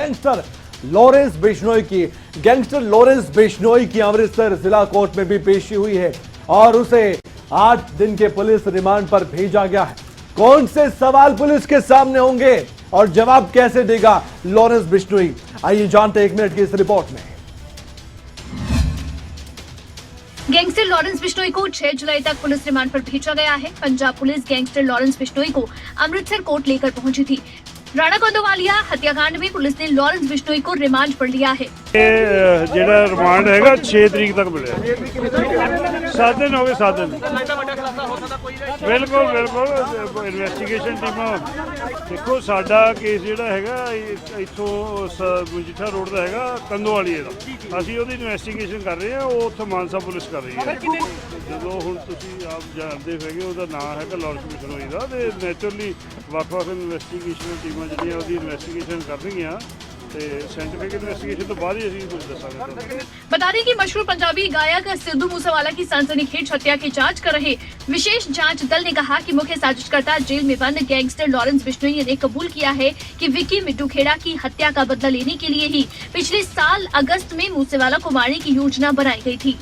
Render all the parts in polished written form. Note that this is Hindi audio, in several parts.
गैंगस्टर लॉरेंस बिश्नोई की। गैंगस्टर लॉरेंस बिश्नोई की अमृतसर जिला कोर्ट में भी पेशी हुई है और उसे 8 दिन के पुलिस रिमांड पर भेजा गया है। कौन से सवाल पुलिस के सामने होंगे और जवाब कैसे देगा लॉरेंस बिश्नोई, आइए जानते हैं 1 मिनट की इस रिपोर्ट में। गैंगस्टर लॉरेंस बिश्नोई को 6 जुलाई तक पुलिस रिमांड पर भेजा गया है। Punjab police gangster Lawrence Bishnoi को अमृतसर कोर्ट लेकर पहुंची थी। राणा गोंदवालिया हत्याकांड में पुलिस ने लॉरेंस बिश्नोई को रिमांड पर लिया है। ਜਿਹੜਾ ਰਿਮਾਂਡ ਹੈਗਾ 6 ਤਰੀਕ ਤੱਕ ਮਿਲਿਆ। 7 ਦਿਨ ਹੋ ਗਏ, 7 ਦਿਨ। ਬਿਲਕੁਲ ਇਨਵੈਸਟੀਗੇਸ਼ਨ ਟੀਮਾਂ ਦੇਖੋ, ਸਾਡਾ ਕੇਸ ਜਿਹੜਾ ਹੈਗਾ ਇੱਥੋਂ ਮਜੀਠਾ ਰੋਡ ਦਾ ਹੈਗਾ ਕੰਦੋਵਾਲੀਏ ਦਾ। ਅਸੀਂ ਉਹਦੀ ਇਨਵੈਸਟੀਗੇਸ਼ਨ ਕਰ ਰਹੇ ਹਾਂ, ਉਹ ਉੱਥੋਂ ਮਾਨਸਾ ਪੁਲਿਸ ਕਰ ਰਹੀ ਹੈ। ਜਦੋਂ ਹੁਣ ਤੁਸੀਂ ਆਪ ਜਾਣਦੇ ਹੋਗੇ ਉਹਦਾ ਨਾਮ ਹੈਗਾ ਲੌਰੈਂਸ ਬਿਸ਼ਨੋਈ ਦਾ, ਤੇ ਨੈਚੁਰਲੀ ਵੱਖ-ਵੱਖ ਇਨਵੈਸਟੀਗੇਸ਼ਨ ਟੀਮਾਂ ਜਿਹੜੀਆਂ ਉਹਦੀ ਇਨਵੈਸਟੀਗੇਸ਼ਨ ਕਰਨਗੀਆਂ। बता दें कि मशहूर पंजाबी गायक सिद्धू मूसेवाला की सनसनीखेज हत्या की जांच कर रहे विशेष जांच दल ने कहा कि मुख्य साजिशकर्ता जेल में बंद गैंगस्टर लॉरेंस बिश्नोई ने कबूल किया है कि विक्की मिट्टू खेड़ा की हत्या का बदला लेने के लिए ही पिछले साल अगस्त में मूसेवाला को मारने की योजना बनाई गई थी।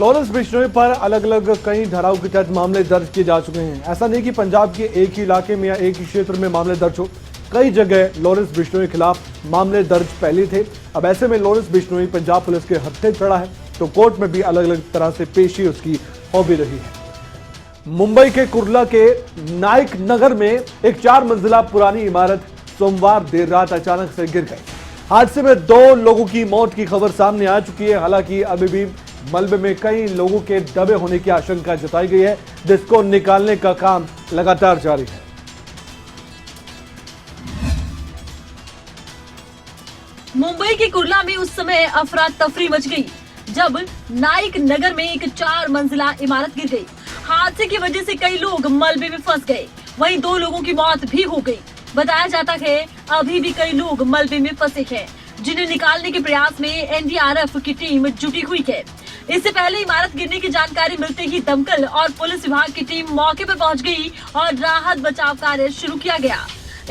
लॉरेंस बिश्नोई पर अलग अलग कई धाराओं के तहत मामले दर्ज किए जा चुके हैं। ऐसा नहीं कि पंजाब के एक ही इलाके में या एक ही क्षेत्र में मामले दर्ज हो, कई जगह लॉरेंस बिश्नोई के खिलाफ मामले दर्ज पहले थे। अब ऐसे में लॉरेंस बिश्नोई पंजाब पुलिस के हत्थे चढ़ा है तो कोर्ट में भी अलग अलग तरह से पेशी उसकी हो भी रही है। मुंबई के कुर्ला के नाइक नगर में एक 4 मंजिला पुरानी इमारत सोमवार देर रात अचानक से गिर गई। हादसे में 2 लोगों की मौत की खबर सामने आ चुकी है। हालांकि अभी भी मलबे में कई लोगों के दबे होने की आशंका जताई गई है, जिसको निकालने का काम लगातार जारी है। मुंबई के कुर्ला में उस समय अफरा तफरी मच गई जब नाइक नगर में एक 4 मंजिला इमारत गिर गई। हादसे की वजह से कई लोग मलबे में फंस गए, वहीं 2 लोगों की मौत भी हो गई। बताया जाता है अभी भी कई लोग मलबे में फंसे हैं, जिन्हें निकालने के प्रयास में एनडीआरएफ की टीम जुटी हुई है। इससे पहले इमारत गिरने की जानकारी मिलते ही दमकल और पुलिस विभाग की टीम मौके पर पहुंच गई और राहत बचाव कार्य शुरू किया गया।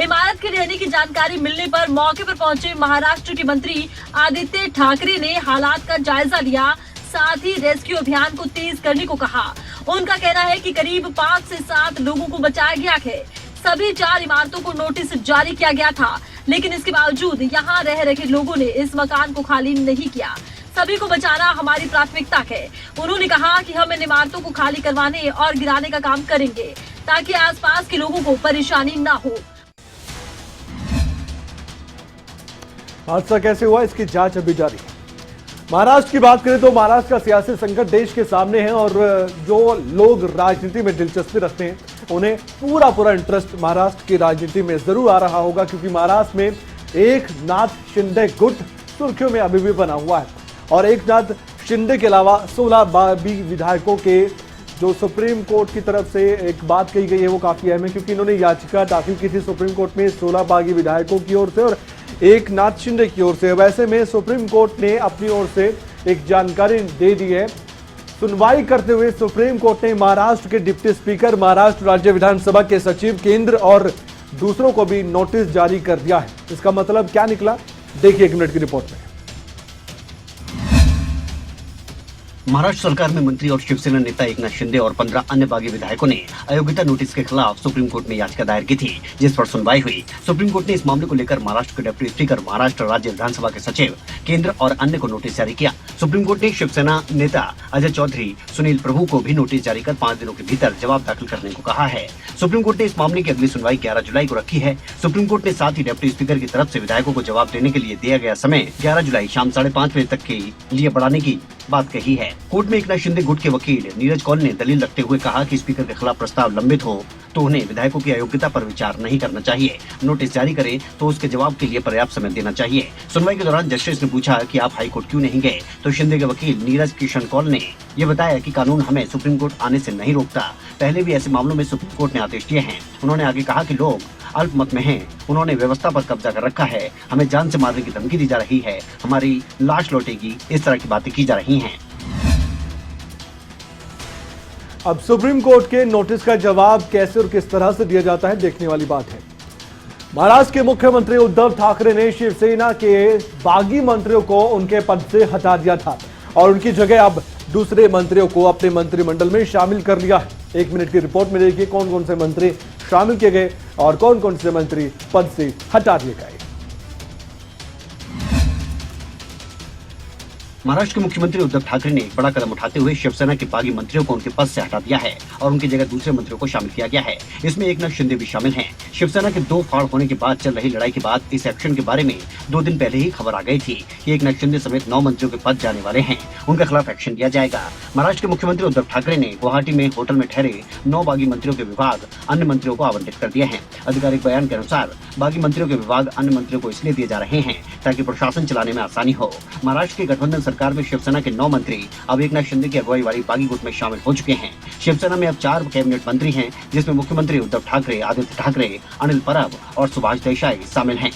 इमारत के गिरने की जानकारी मिलने पर मौके पर पहुंचे महाराष्ट्र के मंत्री आदित्य ठाकरे ने हालात का जायजा लिया, साथ ही रेस्क्यू अभियान को तेज करने को कहा। उनका कहना है कि करीब 5 से 7 लोगों को बचाया गया है। सभी 4 इमारतों को नोटिस जारी किया गया था, लेकिन इसके बावजूद यहाँ रह रहे लोगों ने इस मकान को खाली नहीं किया। सभी को बचाना हमारी प्राथमिकता है। उन्होंने कहा कि हम इन इमारतों को खाली करवाने और गिराने का काम करेंगे ताकि आसपास के लोगों को परेशानी न हो। हादसा कैसे हुआ, इसकी जांच अभी जारी है। महाराष्ट्र की बात करें तो महाराष्ट्र का सियासी संकट देश के सामने है और जो लोग राजनीति में दिलचस्पी रखते हैं उन्हें पूरा इंटरेस्ट महाराष्ट्र की राजनीति में जरूर आ रहा होगा, क्योंकि महाराष्ट्र में एकनाथ शिंदे गुट सुर्खियों में अभी भी बना हुआ है। और एकनाथ शिंदे के अलावा 16 बागी विधायकों के जो सुप्रीम कोर्ट की तरफ से एक बात कही गई है वो काफी अहम है, क्योंकि इन्होंने याचिका दाखिल की थी सुप्रीम कोर्ट में 16 बागी विधायकों की ओर से और एकनाथ शिंदे की ओर से। वैसे में सुप्रीम कोर्ट ने अपनी ओर से एक जानकारी दे दी है। सुनवाई करते हुए सुप्रीम कोर्ट ने महाराष्ट्र के डिप्टी स्पीकर, महाराष्ट्र राज्य विधानसभा के सचिव, केंद्र और दूसरों को भी नोटिस जारी कर दिया है। इसका मतलब क्या निकला, देखिए 1 मिनट की रिपोर्ट में। महाराष्ट्र सरकार में मंत्री और शिवसेना नेता एकनाथ शिंदे और 15 अन्य बागी विधायकों ने अयोग्यता नोटिस के खिलाफ सुप्रीम कोर्ट में याचिका दायर की थी, जिस पर सुनवाई हुई। सुप्रीम कोर्ट ने इस मामले को लेकर महाराष्ट्र के डिप्टी स्पीकर, महाराष्ट्र राज्य विधानसभा के सचिव, केंद्र और अन्य को नोटिस जारी किया। सुप्रीम कोर्ट ने शिवसेना नेता अजय चौधरी, सुनील प्रभु को भी नोटिस जारी कर 5 दिनों के भीतर जवाब दाखिल करने को कहा है। सुप्रीम कोर्ट ने इस मामले की अगली सुनवाई 11 जुलाई को रखी है। सुप्रीम कोर्ट ने साथ ही डिप्टी स्पीकर की तरफ से विधायकों को जवाब देने के लिए दिया गया समय 11 जुलाई शाम 5:30 बजे तक के लिए बढ़ाने की बात कही है। कोर्ट में एकनाथ शिंदे गुट के वकील नीरज कौल ने दलील रखते हुए कहा कि स्पीकर के खिलाफ प्रस्ताव लंबित हो तो उन्हें विधायकों की अयोग्यता पर विचार नहीं करना चाहिए। नोटिस जारी करे तो उसके जवाब के लिए पर्याप्त समय देना चाहिए। सुनवाई के दौरान जस्टिस ने पूछा कि आप हाईकोर्ट क्यों नहीं गए, तो शिंदे के वकील नीरज किशन कौल ने ये बताया कि कानून हमें सुप्रीम कोर्ट आने से नहीं रोकता, पहले भी ऐसे मामलों में सुप्रीम कोर्ट ने आदेश दिए हैं। उन्होंने आगे कहा कि लोग अल्पमत में हैं, उन्होंने व्यवस्था पर कब्जा कर रखा है, हमें जान से मारने की धमकी दी जा रही है, हमारी लाश लौटेगी, इस तरह की बातें की जा रही हैं। अब सुप्रीम कोर्ट के नोटिस का जवाब कैसे और किस तरह से दिया जाता है, देखने वाली बात है। महाराष्ट्र के मुख्यमंत्री उद्धव ठाकरे ने शिवसेना के बागी मंत्रियों को उनके पद से हटा दिया था और उनकी जगह अब दूसरे मंत्रियों को अपने मंत्रिमंडल में शामिल कर लिया है। 1 मिनट की रिपोर्ट में देखिए कौन कौन से मंत्री शामिल किए गए और कौन कौन से मंत्री पद से हटा दिए गए। महाराष्ट्र के मुख्यमंत्री उद्धव ठाकरे ने एक बड़ा कदम उठाते हुए शिवसेना के बागी मंत्रियों को उनके पद से हटा दिया है और उनकी जगह दूसरे मंत्रियों को शामिल किया गया है। इसमें एकनाथ शिंदे भी शामिल हैं। शिवसेना के 2 फाड़ होने के बाद चल रही लड़ाई के बाद इस एक्शन के बारे में 2 दिन पहले ही खबर आ गई थी कि एकनाथ शिंदे समेत 9 मंत्रियों के पद जाने वाले हैं। उनके खिलाफ एक्शन लिया जाएगा। महाराष्ट्र के मुख्यमंत्री उद्धव ठाकरे ने गुवाहाटी में होटल में ठहरे 9 बागी मंत्रियों के विभाग अन्य मंत्रियों को आवंटित कर दिए हैं। आधिकारिक बयान के अनुसार बागी मंत्रियों के विभाग अन्य मंत्रियों को इसलिए दिए जा रहे हैं ताकि प्रशासन चलाने में आसानी हो। महाराष्ट्र की गठबंधन सरकार में शिवसेना के 9 मंत्री अब एकनाथ शिंदे की अगुवाई वाली बागी गुट में शामिल हो चुके हैं। शिवसेना में अब 4 कैबिनेट मंत्री हैं, जिसमें मुख्यमंत्री उद्धव ठाकरे, आदित्य ठाकरे, अनिल परब और सुभाष देसाई शामिल हैं।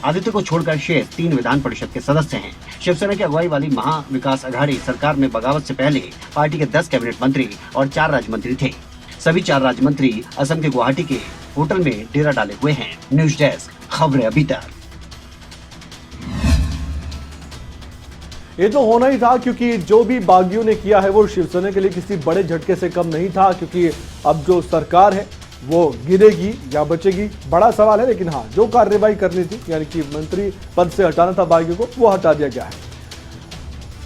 आदित्य को छोड़कर शेष 3 विधान परिषद के सदस्य हैं। शिवसेना की अगुवाई वाली महा विकास अघाड़ी सरकार में बगावत से पहले पार्टी के 10 कैबिनेट मंत्री और 4 राज्य मंत्री थे। सभी 4 राज्य मंत्री असम के गुवाहाटी के होटल में डेरा डाले हुए हैं। न्यूज डेस्क, खबरें अभी तक। ये तो होना ही था क्योंकि जो भी बागियों ने किया है वो शिवसेना के लिए किसी बड़े झटके से कम नहीं था, क्योंकि अब जो सरकार है वो गिरेगी या बचेगी बड़ा सवाल है। लेकिन हाँ, जो कार्रवाई करनी थी यानी कि मंत्री पद से हटाना था बागियों को, वो हटा दिया गया है।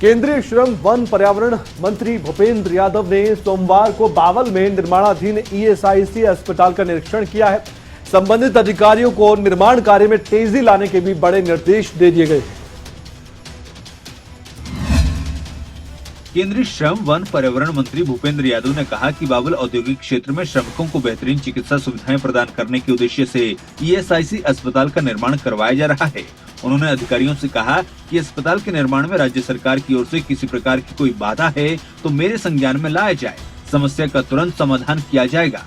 केंद्रीय श्रम वन पर्यावरण मंत्री भूपेंद्र यादव ने सोमवार को बावल में निर्माणाधीन ESIC अस्पताल का निरीक्षण किया है। संबंधित अधिकारियों को निर्माण कार्य में तेजी लाने के भी बड़े निर्देश दे दिए गए हैं। केंद्रीय श्रम वन पर्यावरण मंत्री भूपेंद्र यादव ने कहा कि बावल औद्योगिक क्षेत्र में श्रमिकों को बेहतरीन चिकित्सा सुविधाएं प्रदान करने के उद्देश्य से ESIC अस्पताल का निर्माण करवाया जा रहा है। उन्होंने अधिकारियों से कहा कि अस्पताल के निर्माण में राज्य सरकार की ओर से किसी प्रकार की कोई बाधा है तो मेरे संज्ञान में लाया जाए, समस्या का तुरंत समाधान किया जाएगा।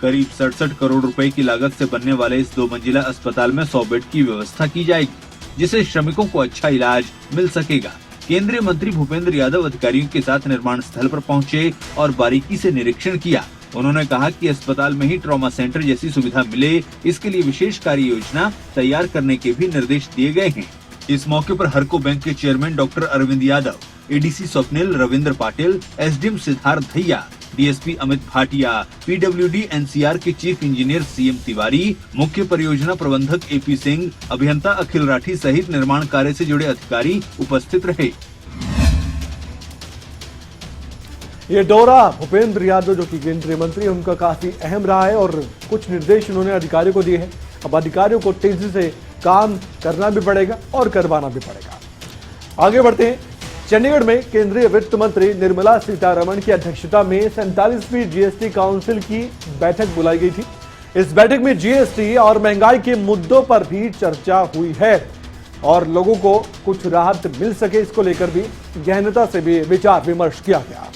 करीब 67 करोड़ रुपए की लागत से बनने वाले इस 2 मंजिला अस्पताल में 100 बेड की व्यवस्था की जाएगी, जिससे श्रमिकों को अच्छा इलाज मिल सकेगा। केंद्रीय मंत्री भूपेंद्र यादव अधिकारियों के साथ निर्माण स्थल पर पहुंचे और बारीकी से निरीक्षण किया। उन्होंने कहा कि अस्पताल में ही ट्रॉमा सेंटर जैसी सुविधा मिले, इसके लिए विशेष कार्य योजना तैयार करने के भी निर्देश दिए गए हैं। इस मौके पर हरको बैंक के chairman doctor Arvind Yadav, ADC Swapnil Ravindra Patil, SDM Siddharth Dhaiya, DSP Amit Bhatia, PWD NCR के चीफ इंजीनियर CM तिवारी, मुख्य परियोजना प्रबंधक AP सिंह, अभियंता अखिल राठी सहित निर्माण कार्य से जुड़े अधिकारी उपस्थित रहे। ये दौरा भूपेंद्र यादव जो कि केंद्रीय मंत्री, उनका काफी अहम रहा है और कुछ निर्देश उन्होंने अधिकारियों को दिए हैं। अब अधिकारियों को तेजी से काम करना भी पड़ेगा और करवाना भी पड़ेगा। आगे बढ़ते हैं। चंडीगढ़ में केंद्रीय वित्त मंत्री निर्मला सीतारमण की अध्यक्षता में 47वीं GST काउंसिल की बैठक बुलाई गई थी। इस बैठक में GST और महंगाई के मुद्दों पर भी चर्चा हुई है और लोगों को कुछ राहत मिल सके, इसको लेकर भी गहनता से भी विचार विमर्श किया गया।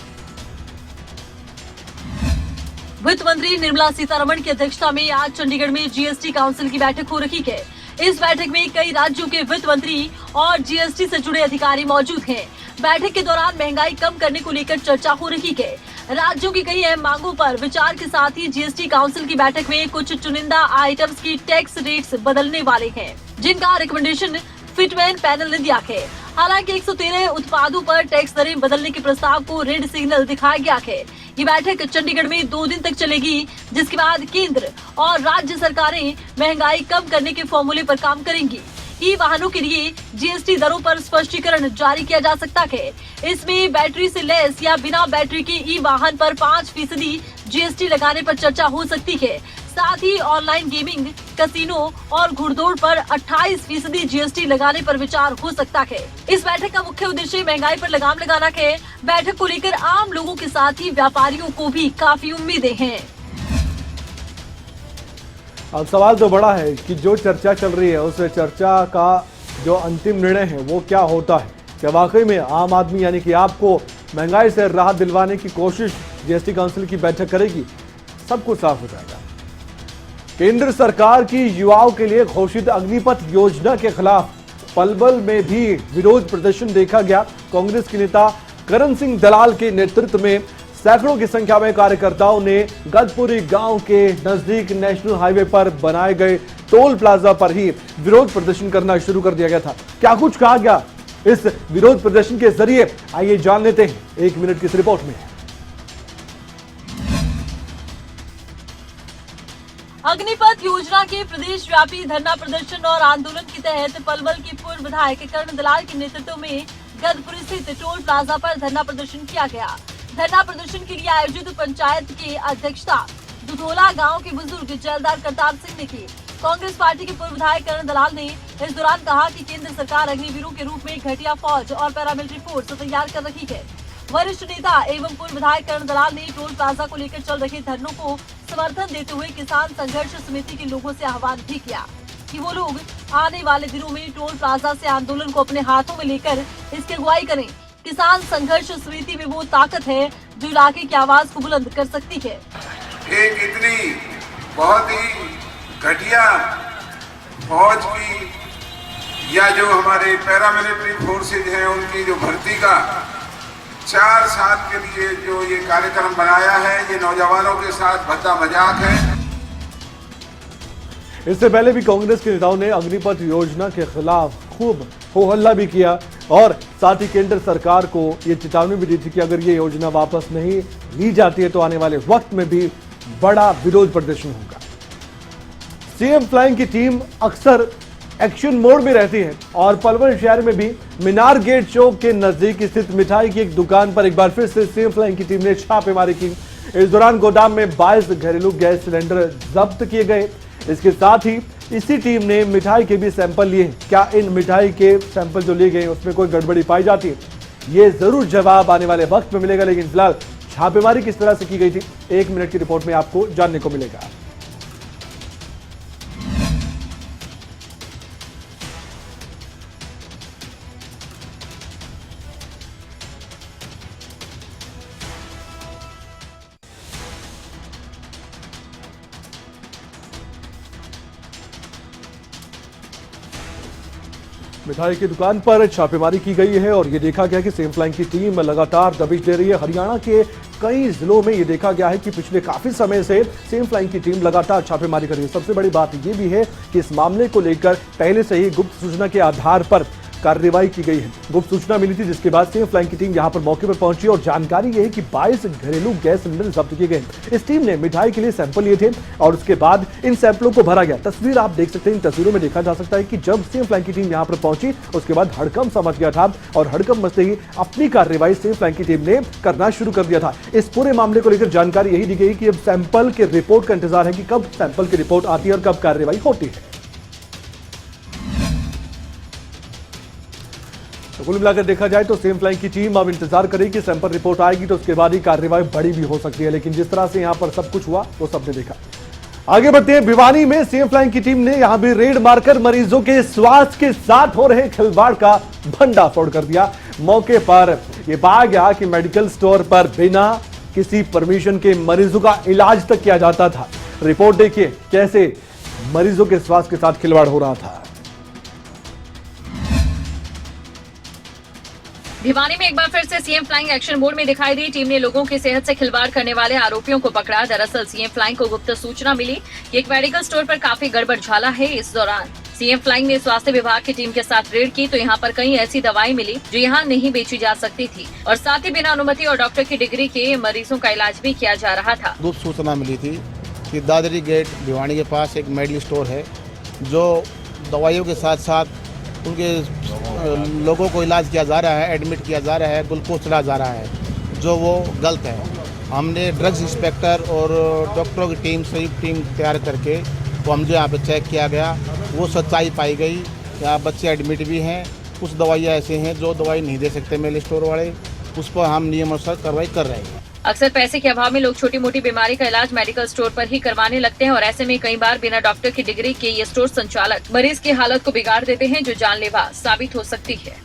वित्त मंत्री निर्मला सीतारमण की अध्यक्षता में आज चंडीगढ़ में GST काउंसिल की बैठक हो रही है। इस बैठक में कई राज्यों के वित्त मंत्री और GST से जुड़े अधिकारी मौजूद हैं। बैठक के दौरान महंगाई कम करने को लेकर चर्चा हो रही है। राज्यों की कई अहम मांगों पर विचार के साथ ही GST काउंसिल की बैठक में कुछ चुनिंदा आइटम्स की टैक्स रेट्स बदलने वाले हैं, जिनका रिकमेंडेशन फिटमैन पैनल ने दिया है। हालांकि 113 उत्पादों पर टैक्स दरें बदलने के प्रस्ताव को रेड सिग्नल दिखाया गया है। ये बैठक चंडीगढ़ में 2 दिन तक चलेगी, जिसके बाद केंद्र और राज्य सरकारें महंगाई कम करने के फॉर्मूले पर काम करेंगी। ई वाहनों के लिए GST दरों पर स्पष्टीकरण जारी किया जा सकता है। इसमें बैटरी से लैस या बिना बैटरी के ई वाहन पर 5% GST लगाने पर चर्चा हो सकती है। साथ ही ऑनलाइन गेमिंग, कसिनो और घुड़दौड़ पर 28% GST लगाने पर विचार हो सकता है। इस बैठक का मुख्य उद्देश्य महंगाई पर लगाम लगाना है। बैठक को लेकर आम लोगों के साथ ही व्यापारियों को भी काफी उम्मीदें हैं। अब सवाल तो बड़ा है कि जो चर्चा चल रही है उस चर्चा का जो अंतिम निर्णय है वो क्या होता है। क्या वाकई में आम आदमी यानी कि आपको महंगाई से राहत दिलवाने की कोशिश GST काउंसिल की बैठक करेगी? सब कुछ साफ हो जाएगा। केंद्र सरकार की युवाओं के लिए घोषित अग्निपथ योजना के खिलाफ पलवल में भी विरोध प्रदर्शन देखा गया। कांग्रेस के नेता करण सिंह दलाल के नेतृत्व में सैकड़ों की संख्या में कार्यकर्ताओं ने गदपुरी गांव के नजदीक नेशनल हाईवे पर बनाए गए टोल प्लाजा पर ही विरोध प्रदर्शन करना शुरू कर दिया गया था। क्या कुछ कहा गया इस विरोध प्रदर्शन के जरिए, आइए जान लेते हैं 1 मिनट की इस रिपोर्ट में। अग्निपथ योजना के प्रदेश व्यापी धरना प्रदर्शन और आंदोलन के तहत पलवल के पूर्व विधायक कर्ण दलाल के नेतृत्व में गदपुरी स्थित टोल प्लाजा पर धरना प्रदर्शन किया गया। धरना प्रदर्शन के लिए आयोजित पंचायत की अध्यक्षता दुधोला गांव के बुजुर्ग जैलदार करतार सिंह ने की। कांग्रेस पार्टी के पूर्व विधायक कर्ण दलाल ने इस दौरान कहा कि केंद्र सरकार अग्निवीरों के रूप में घटिया फौज और पैरामिलिट्री फोर्स तैयार कर रही है। वरिष्ठ नेता एवं पूर्व विधायक कर्ण दलाल ने टोल प्लाजा को लेकर चल रहे धरनों को समर्थन देते हुए किसान संघर्ष समिति के लोगों से आह्वान भी किया कि वो लोग आने वाले दिनों में टोल प्लाजा से आंदोलन को अपने हाथों में लेकर इसकी अगुवाई करें। किसान संघर्ष समिति में वो ताकत है जो इलाके की आवाज को बुलंद कर सकती है। एक इतनी बहुत ही घटिया फौज की या जो हमारे पैरामिलिट्री फोर्सेज हैं उनकी जो भर्ती का 4 साल के लिए जो ये कार्यक्रम बनाया है, ये नौजवानों के साथ भद्दा मजाक है। इससे पहले भी कांग्रेस के नेताओं ने अग्निपथ योजना के खिलाफ खूब हो हल्ला भी किया और साथ ही केंद्र सरकार को ये चेतावनी भी दी थी कि अगर ये योजना वापस नहीं ली जाती है तो आने वाले वक्त में भी बड़ा विरोध प्रदर्शन होगा। सीएम फ्लाइंग की टीम अक्सर एक्शन मोड में रहती है और पलवल शहर में भी मीनार गेट चौक के नजदीक स्थित मिठाई की एक दुकान पर एक बार फिर से सीएम फ्लाइंग की टीम ने छापेमारी की। इस दौरान गोदाम में 22 घरेलू गैस सिलेंडर जब्त किए गए। इसके साथ ही इसी टीम ने मिठाई के भी सैंपल लिए। क्या इन मिठाई के सैंपल जो लिए गए उसमें कोई गड़बड़ी पाई जाती है, ये जरूर जवाब आने वाले वक्त में मिलेगा। लेकिन फिलहाल छापेमारी किस तरह से की गई थी 1 मिनट की रिपोर्ट में आपको जानने को मिलेगा। मिठाई की दुकान पर छापेमारी की गई है और ये देखा गया कि सीएम फ्लाइंग की टीम लगातार दबिश दे रही है। हरियाणा के कई जिलों में ये देखा गया है कि पिछले काफी समय से सीएम फ्लाइंग की टीम लगातार छापेमारी कर रही है। सबसे बड़ी बात ये भी है कि इस मामले को लेकर पहले से ही गुप्त सूचना के आधार पर कार्रवाई की गई है। गुप्त सूचना मिली थी जिसके बाद सीएम फ्लाइंग की टीम यहां पर मौके पर पहुंची और जानकारी यह है कि 22 घरेलू गैस सिलेंडर जब्त किए गए। इस टीम ने मिठाई के लिए सैंपल लिए थे और उसके बाद इन सैंपलों को भरा गया। तस्वीर आप देख सकते हैं, इन तस्वीरों में देखा जा सकता है कि जब सीएम फ्लाइंग की टीम यहां पर पहुंची उसके बाद हड़कंप सा मच गया था और हड़कंप मचते ही अपनी कार्रवाई सीएम फ्लाइंग की टीम ने करना शुरू कर दिया था। इस पूरे मामले को लेकर जानकारी यही दी गई कि अब सैंपल के रिपोर्ट का इंतजार है कि कब सैंपल की रिपोर्ट आती है और कब कार्रवाई होती है। तो कुल मिलाकर देखा जाए तो सीएम फ्लाइंग की टीम अब इंतजार करेगी कि सैंपल रिपोर्ट आएगी तो उसके बाद ही कार्रवाई बड़ी भी हो सकती है। लेकिन जिस तरह से यहां पर सब कुछ हुआ वो सबने देखा। आगे बढ़ते हैं, भिवानी में सीएम फ्लाइंग की टीम ने यहां भी रेड मारकर मरीजों के स्वास्थ्य के साथ हो रहे खिलवाड़ का भंडाफोड़ कर दिया। मौके पर यह पाया गया कि मेडिकल स्टोर पर बिना किसी परमिशन के मरीजों का इलाज तक किया जाता था। रिपोर्ट देखिए कैसे मरीजों के स्वास्थ्य के साथ खिलवाड़ हो रहा था। भिवानी में एक बार फिर से सीएम फ्लाइंग एक्शन मोड में दिखाई दी। टीम ने लोगों की सेहत से खिलवाड़ करने वाले आरोपियों को पकड़ा। दरअसल सीएम फ्लाइंग को गुप्त सूचना मिली कि एक मेडिकल स्टोर पर काफी गड़बड़ झाला है। इस दौरान सीएम फ्लाइंग ने स्वास्थ्य विभाग की टीम के साथ रेड की तो यहाँ पर कई ऐसी दवाएं मिली जो यहाँ नहीं बेची जा सकती थी और साथ ही बिना अनुमति और डॉक्टर की डिग्री के मरीजों का इलाज भी किया जा रहा था। गुप्त सूचना मिली थी कि दादरी गेट भिवानी के पास एक मेडिकल स्टोर है जो दवाइयों के साथ साथ उनके लोगों को इलाज किया जा रहा है, एडमिट किया जा रहा है, ग्लूकोज चढ़ा जा रहा है, जो वो गलत है। हमने ड्रग्स इंस्पेक्टर और डॉक्टरों की टीम संयुक्त टीम तैयार करके वो हम जो यहाँ पे चेक किया गया वो सच्चाई पाई गई। यहाँ बच्चे एडमिट भी हैं, कुछ दवाइयाँ ऐसे हैं जो दवाई नहीं दे सकते मेडिकल स्टोर वाले, उस पर हम नियमानुसार कार्रवाई कर रहे हैं। अक्सर पैसे के अभाव में लोग छोटी मोटी बीमारी का इलाज मेडिकल स्टोर पर ही करवाने लगते हैं और ऐसे में कई बार बिना डॉक्टर की डिग्री के ये स्टोर संचालक मरीज की हालत को बिगाड़ देते हैं जो जानलेवा साबित हो सकती है।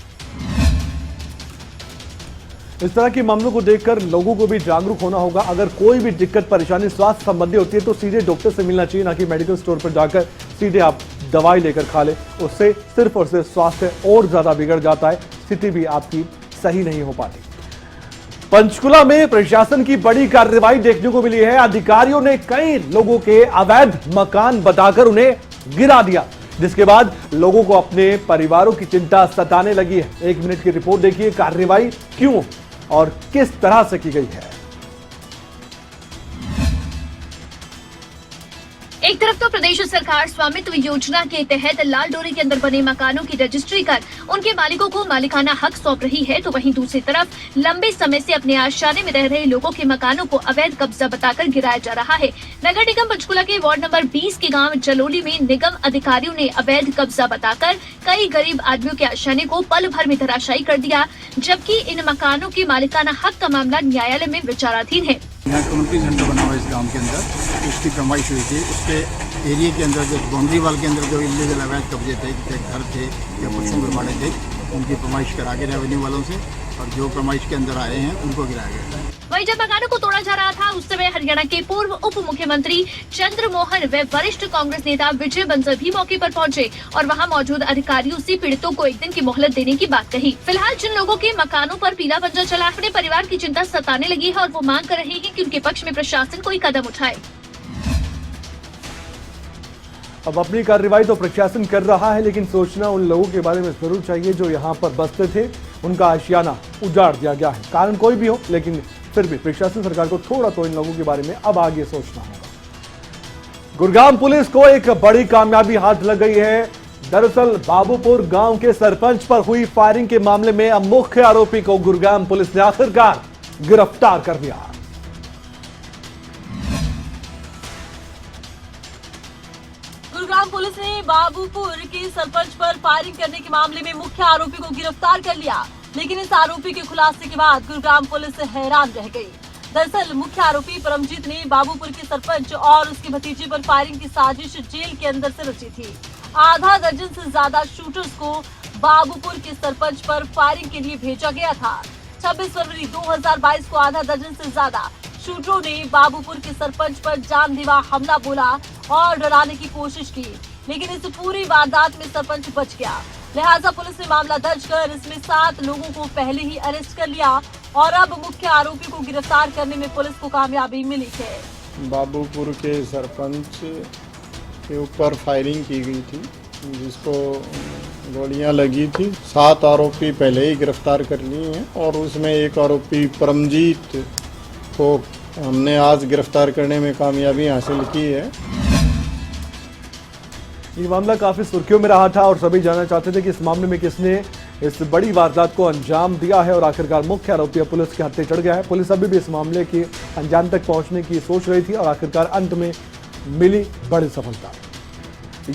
इस तरह के मामलों को देखकर लोगों को भी जागरूक होना होगा। अगर कोई भी दिक्कत परेशानी स्वास्थ्य संबंधी होती है तो सीधे डॉक्टर से मिलना चाहिए, ना कि मेडिकल स्टोर पर जाकर सीधे आप दवाई लेकर खा ले। उससे सिर्फ और सिर्फ स्वास्थ्य और ज्यादा बिगड़ जाता है, स्थिति भी आपकी सही नहीं हो पाती। पंचकुला में प्रशासन की बड़ी कार्रवाई देखने को मिली है। अधिकारियों ने कई लोगों के अवैध मकान बताकर उन्हें गिरा दिया, जिसके बाद लोगों को अपने परिवारों की चिंता सताने लगी है। 1 मिनट की रिपोर्ट देखिए, कार्रवाई क्यों और किस तरह से की गई है। एक तरफ तो प्रदेश सरकार स्वामित्व योजना के तहत लाल डोरे के अंदर बने मकानों की रजिस्ट्री कर उनके मालिकों को मालिकाना हक सौंप रही है, तो वहीं दूसरी तरफ लंबे समय से अपने आशियाने में रह रहे लोगों के मकानों को अवैध कब्जा बताकर गिराया जा रहा है। नगर निगम पंचकुला के वार्ड नंबर 20 के गांव जलोली में निगम अधिकारियों ने अवैध कब्जा बताकर कई गरीब आदमियों के आशियाने को पल भर में धराशायी कर दिया, जबकि इन मकानों के मालिकाना हक का मामला न्यायालय में विचाराधीन है। यहाँ 29 घंटे बना हुआ इस गांव के अंदर, उसकी फरमाइश हुई थी। उसके एरिया के अंदर जो बाउंड्री वाल के अंदर जो इलीगल अवैध कब्जे थे, घर थे या पशुओं के बाड़े थे, उनकी फरमाइश करा के रेवेन्यू वालों से, और जो फरमाइश के अंदर आए हैं उनको गिराया गया। वहीं जब मकानों को तोड़ा जा रहा था, उस समय हरियाणा के पूर्व उप मुख्यमंत्री चंद्रमोहन व वरिष्ठ कांग्रेस नेता विजय बंसल भी मौके पर पहुंचे और वहां मौजूद अधिकारियों से पीड़ितों को 1 दिन की मोहलत देने की बात कही। फिलहाल जिन लोगों के मकानों पर पीला पंजा चला, अपने परिवार की चिंता सताने लगी है और वो मांग कर रहे हैं कि उनके पक्ष में प्रशासन कोई कदम उठाए। अब अपनी कार्रवाई तो प्रशासन कर रहा है, लेकिन सोचना उन लोगों के बारे में जरूर चाहिए जो यहाँ पर बसते थे। उनका आशियाना उजाड़ दिया गया है, कारण कोई भी हो, लेकिन फिर भी प्रशासन सरकार को थोड़ा तो इन लोगों के बारे में अब आगे सोचना होगा। गुड़गांव पुलिस को एक बड़ी कामयाबी हाथ लग गई है। दरअसल बाबूपुर गांव के सरपंच पर हुई फायरिंग के मामले में अब मुख्य आरोपी को गुड़गांव पुलिस ने आखिरकार गिरफ्तार कर लिया। गुड़गांव पुलिस ने बाबूपुर के सरपंच पर फायरिंग करने के मामले में मुख्य आरोपी को गिरफ्तार कर लिया, लेकिन इस आरोपी के खुलासे के बाद गुड़गांव पुलिस हैरान रह गई। दरअसल मुख्य आरोपी परमजीत ने बाबूपुर के सरपंच और उसके भतीजे पर फायरिंग की साजिश जेल के अंदर से रची थी। आधा दर्जन से ज्यादा शूटर्स को बाबूपुर के सरपंच पर फायरिंग के लिए भेजा गया था। 26 फरवरी 2022 को आधा दर्जन से ज्यादा शूटरों ने बाबूपुर के सरपंच पर जानलेवा हमला बोला और डराने की कोशिश की, लेकिन इस पूरी वारदात में सरपंच बच गया। लिहाजा पुलिस ने मामला दर्ज कर इसमें 7 लोगों को पहले ही अरेस्ट कर लिया और अब मुख्य आरोपी को गिरफ्तार करने में पुलिस को कामयाबी मिली है। बाबूपुर के सरपंच के ऊपर फायरिंग की गई थी, जिसको गोलियां लगी थी। 7 आरोपी पहले ही गिरफ्तार कर लिए हैं और उसमें एक आरोपी परमजीत को हमने आज गिरफ्तार करने में कामयाबी हासिल की है। ये मामला काफी सुर्खियों में रहा था और सभी जानना चाहते थे कि इस मामले में किसने इस बड़ी वारदात को अंजाम दिया है और आखिरकार मुख्य आरोपी पुलिस के हत्थे चढ़ गया है। पुलिस अभी भी इस मामले के अंजाम तक पहुंचने की सोच रही थी और आखिरकार अंत में मिली बड़ी सफलता।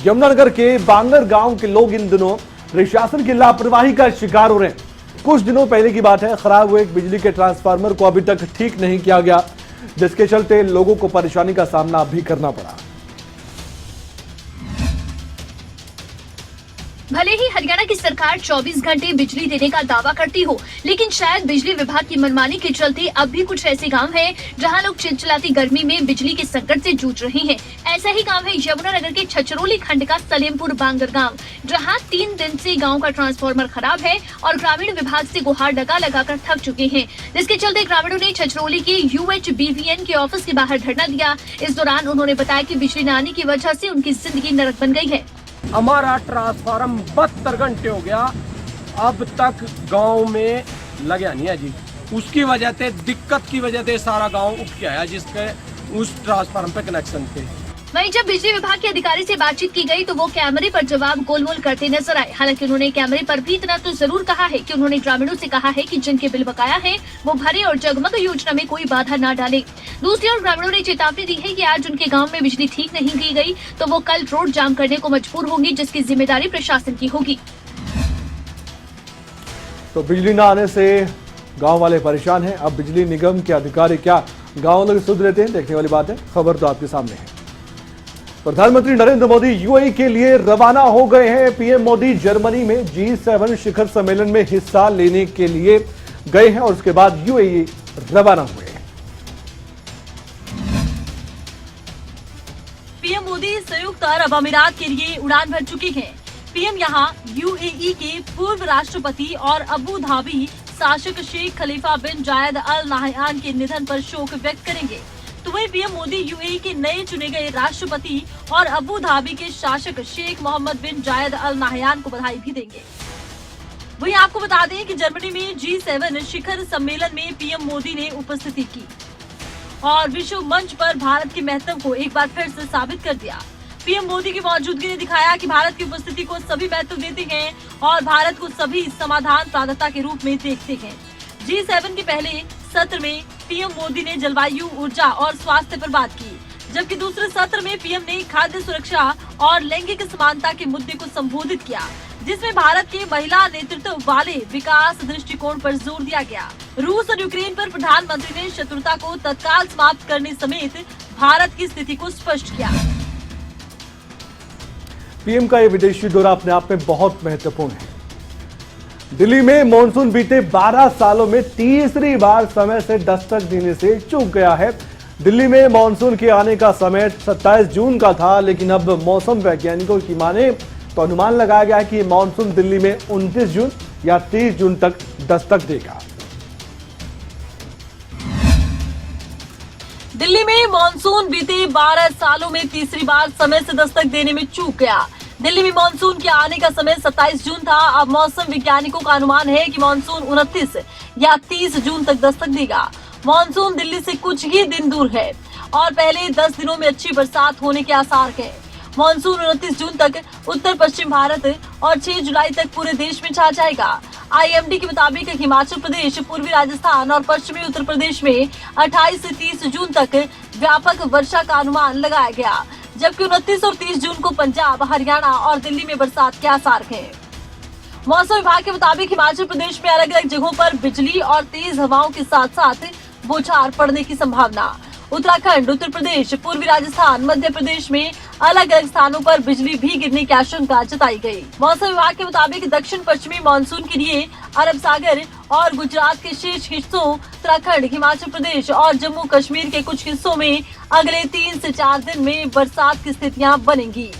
यमुनानगर के बांगर गांव के लोग इन दिनों प्रशासन की लापरवाही का शिकार हो रहे हैं। कुछ दिनों पहले की बात है, खराब हुए एक बिजली के ट्रांसफार्मर को अभी तक ठीक नहीं किया गया, जिसके चलते लोगों को परेशानी का सामना भी करना पड़ा। भले ही हरियाणा की सरकार 24 घंटे बिजली देने का दावा करती हो, लेकिन शायद बिजली विभाग की मनमानी के चलते अब भी कुछ ऐसे गांव हैं जहां लोग चिलचिलाती गर्मी में बिजली के संकट से जूझ रहे हैं। ऐसा ही गांव है यमुनानगर के छछरौली खंड का सलेमपुर बांगर गांव, जहां 3 दिन से गांव का ट्रांसफार्मर खराब है और ग्रामीण विभाग से गुहार लगाकर थक चुके हैं, जिसके चलते ग्रामीणों ने छछरौली के UHBVN के ऑफिस के बाहर धरना दिया। इस दौरान उन्होंने बताया कि बिजली न आने की वजह से उनकी जिंदगी नरक बन गई है। हमारा ट्रांसफार्म 72 घंटे हो गया, अब तक गांव में लगा नहीं है जी। उसकी वजह से, दिक्कत की वजह से सारा गांव उठ के आया जिसके उस ट्रांसफार्म पे कनेक्शन थे। वहीं जब बिजली विभाग के अधिकारी से बातचीत की गई तो वो कैमरे पर जवाब गोलमोल करते नजर आए। हालांकि उन्होंने कैमरे पर भी इतना तो जरूर कहा है कि उन्होंने ग्रामीणों से कहा है कि जिनके बिल बकाया है वो भरे और जगमग योजना में कोई बाधा न डाले। दूसरी ओर ग्रामीणों ने चेतावनी दी है कि आज उनके गांव में बिजली ठीक नहीं की गई तो वो कल रोड जाम करने को मजबूर होंगे, जिसकी जिम्मेदारी प्रशासन की होगी। तो बिजली न आने से गांव वाले परेशान हैं। अब बिजली निगम के अधिकारी क्या गांव वालों की सुध लेते हैं, देखने वाली बात है। खबर तो आपके सामने है। प्रधानमंत्री नरेंद्र मोदी यूएई के लिए रवाना हो गए हैं। पीएम मोदी जर्मनी में G7 शिखर सम्मेलन में हिस्सा लेने के लिए गए हैं और उसके बाद यूएई रवाना हुए हैं। पीएम मोदी संयुक्त अरब अमीरात के लिए उड़ान भर चुके हैं। पीएम यहां यूएई के पूर्व राष्ट्रपति और अबू धाबी शासक शेख खलीफा बिन जायद अल नाहयान के निधन पर शोक व्यक्त करेंगे। तो वहीं पीएम मोदी यूएई के नए चुने गए राष्ट्रपति और अबू धाबी के शासक शेख मोहम्मद बिन जायद अल नाहयान को बधाई भी देंगे। वहीं आपको बता दें कि जर्मनी में G7 शिखर सम्मेलन में पीएम मोदी ने उपस्थिति की और विश्व मंच पर भारत के महत्व को एक बार फिर से साबित कर दिया। पीएम मोदी की मौजूदगी ने दिखाया कि भारत की उपस्थिति को सभी महत्व देते हैं और भारत को सभी समाधान प्राथमिकता के रूप में देखते हैं। G7 के पहले सत्र में पीएम मोदी ने जलवायु, ऊर्जा और स्वास्थ्य पर बात की, जबकि दूसरे सत्र में पीएम ने खाद्य सुरक्षा और लैंगिक समानता के मुद्दे को संबोधित किया, जिसमें भारत के महिला नेतृत्व वाले विकास दृष्टिकोण पर जोर दिया गया। रूस और यूक्रेन पर प्रधानमंत्री ने शत्रुता को तत्काल समाप्त करने समेत भारत की स्थिति को स्पष्ट किया। पीएम का ये विदेशी दौरा अपने आप में बहुत महत्वपूर्ण है। दिल्ली में मॉनसून बीते 12 सालों में तीसरी बार समय से दस्तक देने से चूक गया है। दिल्ली में मॉनसून के आने का समय 27 जून का था, लेकिन अब मौसम वैज्ञानिकों की माने तो अनुमान लगाया गया है कि मॉनसून दिल्ली में 29 जून या 30 जून तक दस्तक देगा। दिल्ली में मॉनसून बीते 12 सालों में तीसरी बार समय से दस्तक देने में चूक गया। दिल्ली में मॉनसून के आने का समय 27 जून था। अब मौसम वैज्ञानिकों का अनुमान है कि मॉनसून 29 या 30 जून तक दस्तक देगा। मॉनसून दिल्ली से कुछ ही दिन दूर है और पहले 10 दिनों में अच्छी बरसात होने के आसार हैं। मॉनसून 29 जून तक उत्तर पश्चिम भारत और 6 जुलाई तक पूरे देश में छा जाएगा। IMD के मुताबिक हिमाचल प्रदेश, पूर्वी राजस्थान और पश्चिमी उत्तर प्रदेश में 28 से 30 जून तक व्यापक वर्षा का अनुमान लगाया गया, जबकि 29 और 30 जून को पंजाब, हरियाणा और दिल्ली में बरसात के आसार हैं। मौसम विभाग के मुताबिक हिमाचल प्रदेश में अलग अलग जगहों पर बिजली और तेज हवाओं के साथ साथ बौछार पड़ने की संभावना। उत्तराखंड, उत्तर प्रदेश, पूर्वी राजस्थान, मध्य प्रदेश में अलग अलग स्थानों पर बिजली भी गिरने की आशंका जताई गई। मौसम विभाग के मुताबिक दक्षिण पश्चिमी मानसून के लिए अरब सागर और गुजरात के शेष हिस्सों, उत्तराखंड, हिमाचल प्रदेश और जम्मू कश्मीर के कुछ हिस्सों में अगले 3 से 4 दिन में बरसात की स्थितियां बनेंगी।